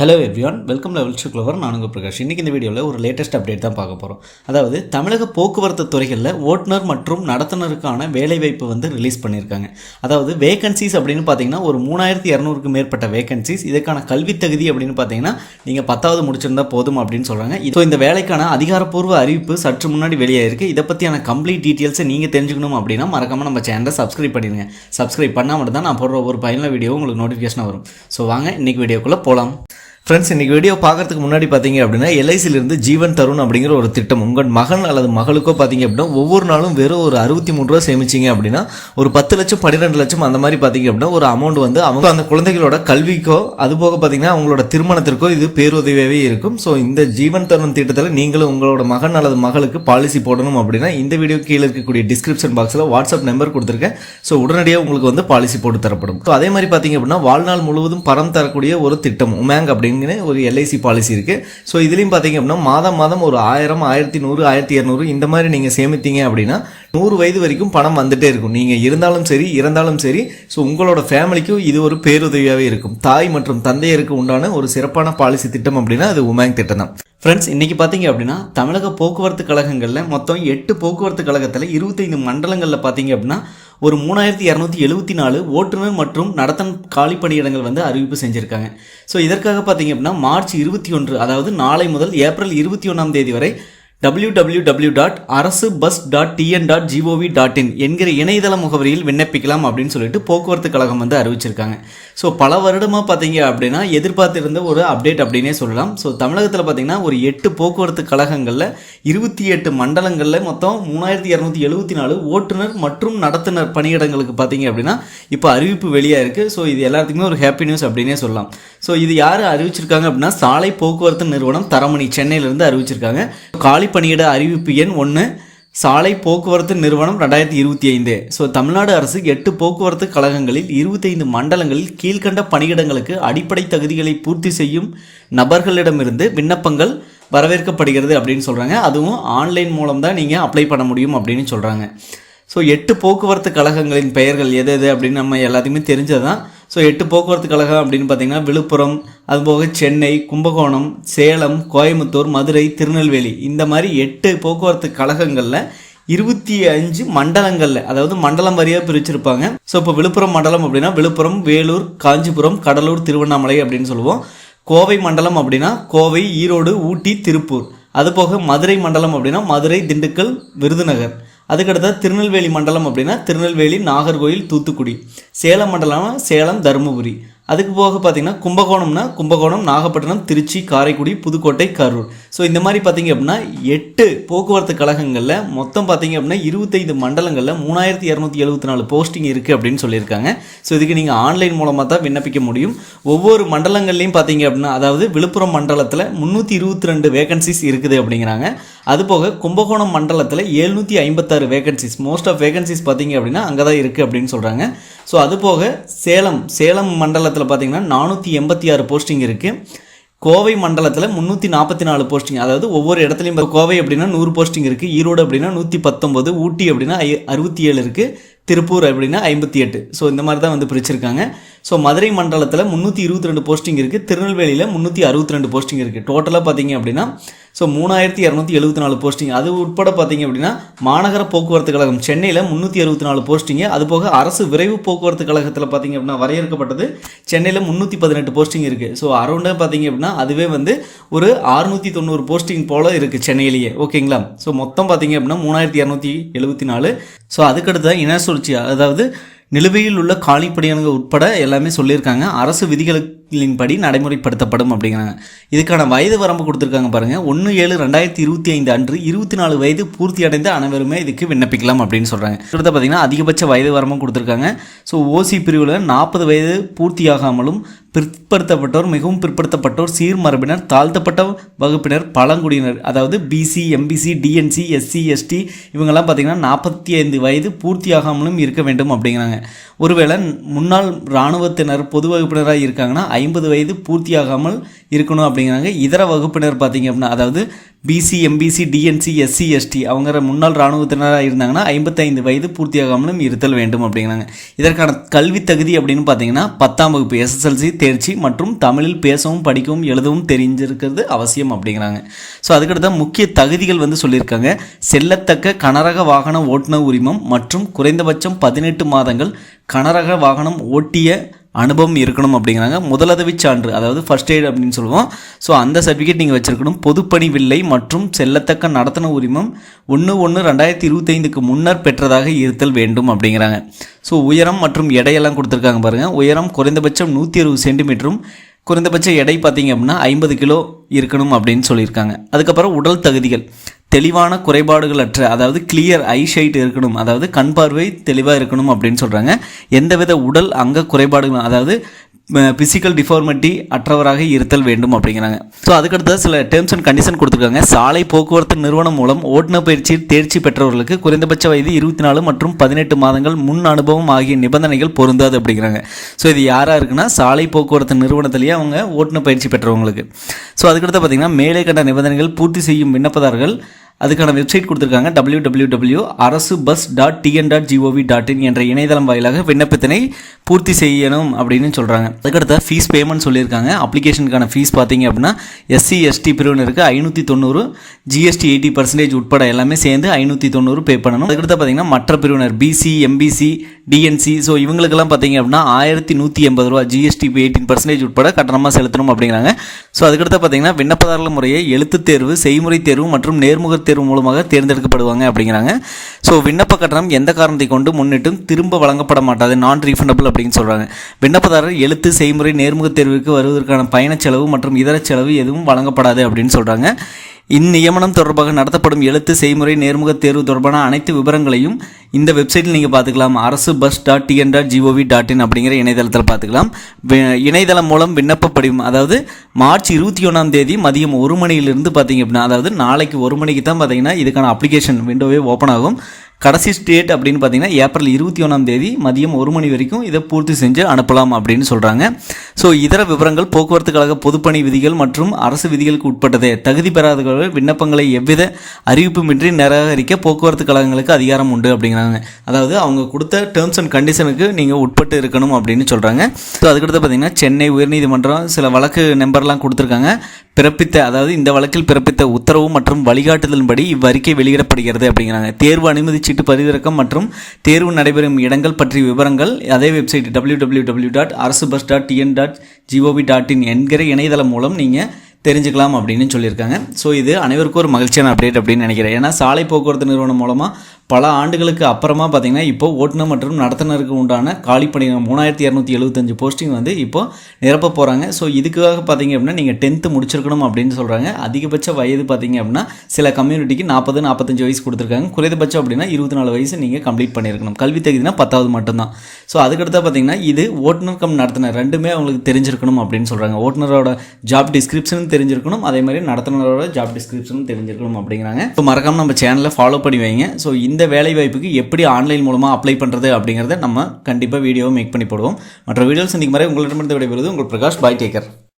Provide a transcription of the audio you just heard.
Hello everyone, welcome level to clover. நான் உங்கள் பிரகாஷ். இன்றைக்கி இந்த வீடியோவில் ஒரு லேட்டஸ்ட் அப்டேட் தான் பார்க்க போகிறோம். அதாவது தமிழக போக்குவரத்து துறைகளில் ஓட்டுநர் மற்றும் நடத்துனருக்கான வேலைவாய்ப்பு வந்து ரிலீஸ் பண்ணியிருக்காங்க. அதாவது வேகன்சிஸ் அப்படின்னு பார்த்தீங்கன்னா ஒரு 3200க்கு மேற்பட்ட வேகன்சிஸ். இதுக்கான கல்வி தகுதி அப்படின்னு பார்த்தீங்கன்னா நீங்கள் 10வது முடிச்சிருந்தா போதும் அப்படின்னு சொல்கிறாங்க. ஸோ இந்த வேலைக்கான அதிகாரப்பூர்வ அறிவிப்பு சற்று முன்னாடி வெளியாயிருக்கு. இதை பற்றியான கம்ப்ளீட் டீட்டெயில்ஸை நீங்கள் தெரிஞ்சுக்கணும் அப்படின்னா மறக்காமல் நம்ம சேனலை சப்ஸ்கிரைப் பண்ணிடுங்க. சப்ஸ்கிரைப் பண்ணால் மட்டும் தான் நான் போடுற ஒரு பயனுள்ள வீடியோ உங்களுக்கு நோட்டிஃபிகேஷன் வரும். ஸோ வாங்க இன்றைக்கி வீடியோக்குள்ளே போகலாம். ஃப்ரெண்ட்ஸ், இன்றைக்கி வீடியோ பார்க்குறதுக்கு முன்னாடி பார்த்தீங்க அப்படின்னா எல்ஐசியிலிருந்து ஜீவன் தருண் அப்படிங்கிற ஒரு திட்டம் உங்கள் மகன் அல்லது மகளுக்கோ பார்த்தீங்க அப்படின்னா ஒவ்வொரு நாளும் வெறும் ஒரு 63 ரூபா சேமிச்சிங்க அப்படின்னா ஒரு 10 லட்சம் 12 லட்சம் அந்த மாதிரி பார்த்தீங்க அப்படின்னா ஒரு அமௌண்ட் வந்து அவங்க அந்த குழந்தைகளோட கல்விக்கோ அதுபோக பார்த்தீங்கன்னா அவங்களோட திருமணத்திற்கோ இது பேருதவியாகவே இருக்கும். ஸோ இந்த ஜீவன் தருண் திட்டத்தில் நீங்களும் உங்களோட மகன் அல்லது மகளுக்கு பாலிசி போடணும் அப்படின்னா இந்த வீடியோ கீழே இருக்கக்கூடிய டிஸ்கிரிப்ஷன் பாக்ஸில் வாட்ஸ்அப் நம்பர் கொடுத்துருக்கேன். ஸோ உடனடியாக உங்களுக்கு வந்து பாலிசி போட்டு தரப்படும். ஸோ அதே மாதிரி பார்த்தீங்க அப்படின்னா வாழ்நாள் முழுவதும் பணம் தரக்கூடிய ஒரு திட்டம் உமேங் அப்படிங்கிற ஒரு எல்ஐசி பாலிசி இருக்கு. ஸோ இதுலையும் பார்த்தீங்க அப்படின்னா மாதம் ஒரு 1000 1100 1200 இந்த மாதிரி நீங்கள் சேமித்தீங்க அப்படின்னா 100 வயது வரைக்கும் பணம் வந்துட்டே இருக்கும். நீங்கள் இருந்தாலும் சரி இறந்தாலும் சரி. ஸோ உங்களோட ஃபேமிலிக்கும் இது ஒரு பேருதவியாகவே இருக்கும். தாய் மற்றும் தந்தையருக்கு உண்டான ஒரு சிறப்பான பாலிசி திட்டம் அப்படின்னா அது உமேங் திட்டம் தான். ஃப்ரெண்ட்ஸ், இன்றைக்கி பார்த்தீங்க அப்படின்னா தமிழக போக்குவரத்து கழகங்களில் மொத்தம் 8 போக்குவரத்து கழகத்தில் 25 மண்டலங்களில் பார்த்தீங்க அப்படின்னா ஒரு 3274 ஓட்டுநர் மற்றும் நடத்தன் காலி பணியிடங்கள் வந்து அறிவிப்பு செஞ்சுருக்காங்க. ஸோ இதற்காக பார்த்தீங்க அப்படின்னா மார்ச் 21 அதாவது நாளை முதல் ஏப்ரல் 21ஆம் தேதி வரை www.arasubus.tn.gov.in என்கிற இணையதள முகவரியில் விண்ணப்பிக்கலாம் அப்படின்னு சொல்லிட்டு போக்குவரத்து கழகம் வந்து அறிவிச்சிருக்காங்க. ஸோ பல வருடமாக பார்த்தீங்க அப்படின்னா எதிர்பார்த்திருந்த ஒரு அப்டேட் அப்படின்னே சொல்லலாம். ஸோ தமிழகத்தில் பார்த்தீங்கன்னா ஒரு 8 போக்குவரத்து கழகங்களில் 28 மண்டலங்களில் மொத்தம் 3274 ஓட்டுநர் மற்றும் நடத்துனர் பணியிடங்களுக்கு பார்த்தீங்க அப்படின்னா இப்போ அறிவிப்பு வெளியாக இருக்குது. ஸோ இது எல்லாத்துக்குமே ஒரு ஹாப்பி நியூஸ் அப்படின்னே சொல்லலாம். ஸோ இது யார் அறிவிச்சிருக்காங்க அப்படின்னா சாலை போக்குவரத்து நிறுவனம் தரமணி சென்னையிலிருந்து அறிவிச்சிருக்காங்க. காலி பணியிட அறிவிப்பு எண் 1 சாலை போக்குவரத்து நிறுவனம் 2025. ஸோ தமிழ்நாடு அரசு 8 போக்குவரத்து கழகங்களில் 25 மண்டலங்களில் கீழ்கண்ட பணியிடங்களுக்கு அடிப்படை தகுதிகளை பூர்த்தி செய்யும் நபர்களிடமிருந்து விண்ணப்பங்கள் வரவேற்கப்படுகிறது அப்படின்னு சொல்கிறாங்க. அதுவும் ஆன்லைன் மூலம் தான் நீங்கள் அப்ளை பண்ண முடியும் அப்படின்னு சொல்கிறாங்க. ஸோ 8 போக்குவரத்து கழகங்களின் பெயர்கள் எது எது அப்படின்னு நம்ம எல்லாத்தையுமே தெரிஞ்சது தான். ஸோ 8 போக்குவரத்து கழகம் அப்படின்னு பார்த்தீங்கன்னா விழுப்புரம், அதுபோக சென்னை, கும்பகோணம், சேலம், கோயம்புத்தூர், மதுரை, திருநெல்வேலி இந்த மாதிரி 8 போக்குவரத்து கழகங்களில் 25 மண்டலங்களில் அதாவது மண்டலம் வாரியாக பிரிச்சிருப்பாங்க. ஸோ இப்போ விழுப்புரம் மண்டலம் அப்படின்னா விழுப்புரம், வேலூர், காஞ்சிபுரம், கடலூர், திருவண்ணாமலை அப்படின்னு சொல்லுவோம். கோவை மண்டலம் அப்படின்னா கோவை, ஈரோடு, ஊட்டி, திருப்பூர். அதுபோக மதுரை மண்டலம் அப்படின்னா மதுரை, திண்டுக்கல், விருதுநகர். அதுக்கடுத்த திருநெல்வேலி மண்டலம் அப்படின்னா திருநெல்வேலி, நாகர்கோவில், தூத்துக்குடி. சேலம் மண்டலம்னா சேலம், தருமபுரி. அதுக்கு போக பார்த்தீங்கன்னா கும்பகோணம்னா கும்பகோணம், நாகப்பட்டினம், திருச்சி, காரைக்குடி, புதுக்கோட்டை, கரூர். ஸோ இந்த மாதிரி பார்த்தீங்க அப்படின்னா 8 போக்குவரத்து கழகங்களில் மொத்தம் பார்த்தீங்க அப்படின்னா 25 மண்டலங்களில் 3274 போஸ்டிங் இருக்குது அப்படின்னு சொல்லியிருக்காங்க. ஸோ இதுக்கு நீங்கள் ஆன்லைன் மூலமாக தான் விண்ணப்பிக்க முடியும். ஒவ்வொரு மண்டலங்கள்லையும் பார்த்தீங்க அப்படின்னா அதாவது விழுப்புரம் மண்டலத்தில் 322 வேகன்சிஸ் இருக்குது அப்படிங்கிறாங்க. அதுபோக கும்பகோணம் மண்டலத்தில் 756 வேகன்சிஸ், மோஸ்ட் ஆஃப் வேகன்சிஸ் பார்த்தீங்க அப்படின்னா அங்கே தான் இருக்குது அப்படின்னு சொல்கிறாங்க. ஸோ அதுபோக சேலம் மண்டலத்தில் பார்த்தீங்கன்னா 486 போஸ்டிங் இருக்குது. கோவை மண்டலத்தில் 344 போஸ்டிங், அதாவது ஒவ்வொரு இடத்துலையும் கோவை அப்படின்னா 100 போஸ்டிங் இருக்குது. ஈரோடு அப்படின்னா 119, ஊட்டி அப்படின்னா 67 இருக்குது, திருப்பூர் அப்படின்னா 58. ஸோ இந்த மாதிரி தான் வந்து பிரிச்சிருக்காங்க. ஸோ மதுரை மண்டலத்தில் 322 போஸ்டிங் இருக்குது. திருநெல்வேலியில் 362 போஸ்டிங் இருக்குது. டோட்டலாக பார்த்தீங்க அப்படின்னா ஸோ 3274 போஸ்டிங். அது உட்பட பார்த்தீங்க அப்படின்னா மாநகர போக்குவரத்து கழகம் சென்னையில் 364 போஸ்டிங்கு. அதுபோக அரசு விரைவு போக்குவரத்து கழகத்தில் பார்த்தீங்க அப்படின்னா வரையறுக்கப்பட்டது சென்னையில் 318 போஸ்டிங் இருக்குது. ஸோ அரௌண்டாக பார்த்தீங்க அப்படின்னா அதுவே வந்து ஒரு 690 போஸ்டிங் போல் இருக்குது சென்னையிலேயே. ஓகேங்களா? ஸோ மொத்தம் பார்த்தீங்க அப்படின்னா 3274. ஸோ அதுக்கடுத்து இன சுழற்சி அதாவது நிலுவையில் உள்ள காலிப்பணியாளர்கள் உட்பட எல்லாமே சொல்லியிருக்காங்க. அரசு விதிகளின்படி நடைமுறைப்படுத்தப்படும் அப்படிங்கிறாங்க. இதுக்கான வயது வரம்பு கொடுத்துருக்காங்க பாருங்கள். 1/7/2025 அன்று 24 வயது பூர்த்தி அடைந்த அனைவருமே இதுக்கு விண்ணப்பிக்கலாம் அப்படின்னு சொல்கிறாங்க. அடுத்த பார்த்தீங்கன்னா அதிகபட்ச வயது வரம்பும் கொடுத்துருக்காங்க. ஸோ ஓசி பிரிவில் 40 வயது பூர்த்தியாகாமலும் பிற்படுத்தப்பட்டோர், மிகவும் பிற்படுத்தப்பட்டோர், சீர்மரபினர், தாழ்த்தப்பட்ட வகுப்பினர், பழங்குடியினர் அதாவது BC, MBC, DNC, SC, ST இவங்கெல்லாம் பார்த்தீங்கன்னா 45 வயது பூர்த்தியாகாமலும் இருக்க வேண்டும் அப்படிங்கிறாங்க. ஒருவேளை முன்னாள் இராணுவத்தினர் பொது வகுப்பினராக இருக்காங்கன்னா 50 வயது பூர்த்தியாகாமல் இருக்கணும் அப்படிங்கிறாங்க. இதர வகுப்பினர் பார்த்தீங்க அப்படின்னா அதாவது BC, MBC, DNC, SC, ST அவங்க முன்னாள் இராணுவத்தினராக இருந்தாங்கன்னா 55 வயது பூர்த்தியாகாமலும் இருத்தல் வேண்டும் அப்படிங்கிறாங்க. இதற்கான கல்வி தகுதி அப்படின்னு பார்த்தீங்கன்னா 10ஆம் வகுப்பு எஸ்எஸ்எல்சி தேர்ச்சி மற்றும் தமிழில் பேசவும் படிக்கவும் எழுதவும் தெரிஞ்சிருக்கிறது அவசியம் அப்படிங்கிறாங்க. ஸோ அதுக்கடுத்த முக்கிய தகுதிகள் வந்து சொல்லியிருக்காங்க. செல்லத்தக்க கனரக வாகன ஓட்டுநர் உரிமம் மற்றும் குறைந்தபட்சம் 18 மாதங்கள் கனரக வாகனம் ஓட்டிய அனுபவம் இருக்கணும் அப்படிங்கிறாங்க. முதலுதவி சான்று அதாவது ஃபர்ஸ்ட் எய்ட் அப்படின்னு சொல்லுவோம். ஸோ அந்த சர்டிஃபிகேட் நீங்கள் வச்சுருக்கணும். பொதுப்பணி வில்லை மற்றும் செல்லத்தக்க நடத்துன உரிமம் 1/1/2025க்கு முன்னர் பெற்றதாக இருத்தல் வேண்டும் அப்படிங்கிறாங்க. ஸோ உயரம் மற்றும் எடையெல்லாம் கொடுத்துருக்காங்க பாருங்கள். உயரம் குறைந்தபட்சம் 160 சென்டிமீட்டரும் குறைந்தபட்ச எடை பார்த்தீங்க அப்படின்னா 50 கிலோ இருக்கணும் அப்படின்னு சொல்லியிருக்காங்க. அதுக்கப்புறம் உடல் தகுதிகள் தெளிவான குறைபாடுகள் அற்ற அதாவது கிளியர் ஐ ஷைட் இருக்கணும், அதாவது கண் பார்வை தெளிவாக இருக்கணும் அப்படின்னு சொல்கிறாங்க. எந்தவித உடல் அங்க குறைபாடுகள் அதாவது பிசிக்கல் டிஃபார்மிட்டி அற்றவராக இருத்தல் வேண்டும் அப்படிங்கிறாங்க. ஸோ அதுக்கடுத்து சில டேர்ம்ஸ் அண்ட் கண்டிஷன் கொடுத்துருக்காங்க. சாலை போக்குவரத்து நிறுவனம் மூலம் ஓட்டுநர் பயிற்சியில் தேர்ச்சி பெற்றவர்களுக்கு குறைந்தபட்ச வயது 24 மற்றும் 18 மாதங்கள் முன் அனுபவம் ஆகிய நிபந்தனைகள் பொருந்தாது அப்படிங்கிறாங்க. ஸோ இது யாராக இருக்குன்னா சாலை போக்குவரத்து நிறுவனத்திலேயே அவங்க ஓட்டுநர் பயிற்சி பெற்றவங்களுக்கு. ஸோ அதுக்கடுத்து பார்த்தீங்கன்னா மேலே கண்ட நிபந்தனைகள் பூர்த்தி செய்யும் விண்ணப்பதாரர்கள் அதுக்கான வெப்சைட் கொடுத்துருக்காங்க. www.arasubus.tn.gov.in என்ற இணையதளம் வாயிலாக விண்ணப்பத்தினை பூர்த்தி செய்யணும் அப்படின்னு சொல்கிறாங்க. அதுக்கடுத்த ஃபீஸ் பேமெண்ட் சொல்லியிருக்காங்க. அப்ளிகேஷனுக்கான ஃபீஸ் பார்த்தீங்க அப்படின்னா எஸ்சி எஸ்டி பிரிவினருக்கு 590, ஜிஎஸ்டி 80% உட்பட எல்லாமே சேர்ந்து 590 பே பண்ணணும். அதுக்கடுத்து பார்த்தீங்கன்னா மற்ற பிரிவினர் பிசி, எம்பிசி, டிஎன்சி ஸோ இவங்களுக்கெல்லாம் பார்த்தீங்க அப்படின்னா 1180 ரூபா ஜிஎஸ்டி 18% உட்பட கட்டணமாக செலுத்தணும் அப்படிங்கிறாங்க. ஸோ அதுக்கடுத்து பார்த்தீங்கன்னா விண்ணப்பதாரர்கள் முறையை எழுத்து தேர்வு, செய்முறை தேர்வு மற்றும் நேர்முக தேர்வு மூலமாக தேர்ந்தெடுக்கப்படுவாங்க அப்படிங்கிறாங்க. ஸோ விண்ணப்ப கட்டணம் எந்த காரணத்தை கொண்டு முன்னிட்டும் திரும்ப வழங்கப்பட மாட்டாது, நான் ரீஃபண்டபிள் அப்படின்னு சொல்கிறாங்க. விண்ணப்பதாரர் எழுத்து, செய்முறை, நேர்முக தேர்வுக்கு வருவதற்கான பயண செலவு மற்றும் இதர செலவு எதுவும் வழங்கப்படாது அப்படின்னு சொல்கிறாங்க. இந்நியமனம் தொடர்பாக நடத்தப்படும் எழுத்து, செய்முறை, நேர்முக தேர்வு தொடர்பான அனைத்து விவரங்களையும் இந்த வெப்சைட்டில் நீங்கள் பார்த்துக்கலாம். arasubus.tn.gov.in அப்படிங்கிற இணையதளத்தில் பார்த்துக்கலாம். இணையதளம் மூலம் விண்ணப்ப படிவம் அதாவது மார்ச் 21ஆம் தேதி மதியம் 1 மணியிலிருந்து பார்த்தீங்க அப்படின்னா அதாவது நாளைக்கு 1 மணிக்கு தான் பார்த்தீங்கன்னா இதுக்கான அப்ளிகேஷன் விண்டோவே ஓப்பன் ஆகும். கடைசி ஸ்டேட் அப்படின்னு பார்த்தீங்கன்னா ஏப்ரல் 21ஆம் தேதி மதியம் 1 மணி வரைக்கும் இதை பூர்த்தி செஞ்சு அனுப்பலாம் அப்படின்னு சொல்கிறாங்க. ஸோ இதர விவரங்கள் போக்குவரத்து கழக பொதுப்பணி விதிகள் மற்றும் அரசு விதிகளுக்கு உட்பட்டதே. தகுதி பெறாதவர்கள் விண்ணப்பங்களை எவ்வித அறிவிப்புமின்றி நிராகரிக்க போக்குவரத்து கழகங்களுக்கு அதிகாரம் உண்டு அப்படிங்கிறாங்க. அதாவது அவங்க கொடுத்த டேர்ம்ஸ் அண்ட் கண்டிஷனுக்கு நீங்கள் உட்பட்டு இருக்கணும் அப்படின்னு சொல்கிறாங்க. ஸோ அதுக்கடுத்து பார்த்தீங்கன்னா சென்னை உயர்நீதிமன்றம் சில வழக்கு நம்பர்லாம் கொடுத்துருக்காங்க. பிறப்பித்த அதாவது இந்த வழக்கில் பிறப்பித்த உத்தரவு மற்றும் வழிகாட்டுதலின்படி இவ்வறிக்கை வெளியிடப்படுகிறது அப்படிங்கிறாங்க. தேர்வு அனுமதி சீட்டு பதிவிறக்கம் மற்றும் தேர்வு நடைபெறும் இடங்கள் பற்றிய விவரங்கள் அதே வெப்சைட் www.arasubus.tn.gov.in என்கிற இணையதளம் மூலம் நீங்கள் தெரிஞ்சுக்கலாம் அப்படின்னு சொல்லியிருக்காங்க. ஸோ இது அனைவருக்கும் ஒரு மகிழ்ச்சியான அப்டேட் அப்படின்னு நினைக்கிறேன். ஏன்னா சாலை போக்குவரத்து நிறுவனம் மூலமாக பல ஆண்டுகளுக்கு அப்புறமா பார்த்தீங்கன்னா இப்போ ஓட்டுநர் மற்றும் நடத்துனருக்கு உண்டான காலிப்பணி 3275 போஸ்டிங் வந்து இப்போ நிரப்ப போகிறாங்க. ஸோ இதுக்காக பார்த்தீங்க அப்படின்னா நீங்கள் 10th முடிச்சிருக்கணும் அப்படின்னு சொல்கிறாங்க. அதிகபட்ச வயது பார்த்தீங்க அப்படின்னா சில கம்யூனிட்டிக்கு 40-45 வயசு கொடுத்துருக்காங்க. குறைந்தபட்சம் அப்படின்னா 24 வயசு நீங்கள் கம்ப்ளீட் பண்ணியிருக்கணும். கல்வி தகுதினா 10வது மட்டும்தான். ஸோ அதுக்கடுத்தா பார்த்தீங்கன்னா இது ஓட்டுநர் கம் நடத்துனர் ரெண்டுமே அவங்களுக்கு தெரிஞ்சிருக்கணும் அப்படின்னு சொல்கிறாங்க. ஓட்டுநரோட ஜாப் டிஸ்கிரிப்ஷனும் தெரிஞ்சிருக்கணும், அதே மாதிரி நடத்துனரோட ஜாப் டிஸ்கிரிப்ஷனும் தெரிஞ்சிருக்கணும் அப்படிங்கிறாங்க. இப்போ மறக்காமல் நம்ம சேனலை ஃபாலோ பண்ணி வைங்க. ஸோ இந்த வேலை வாய்ப்புக்கு எப்படி ஆன்லைன் மூலமாக அப்ளை பண்ணுறது அப்படிங்கிறத நம்ம கண்டிப்பாக வீடியோவை மேக் பண்ணி போடுவோம். மற்ற வீடியோஸ் சந்திக்கும் வரை உங்களிடமிருந்து விடைபெறுவது உங்கள் பிரகாஷ். பாய், டேக்கர்.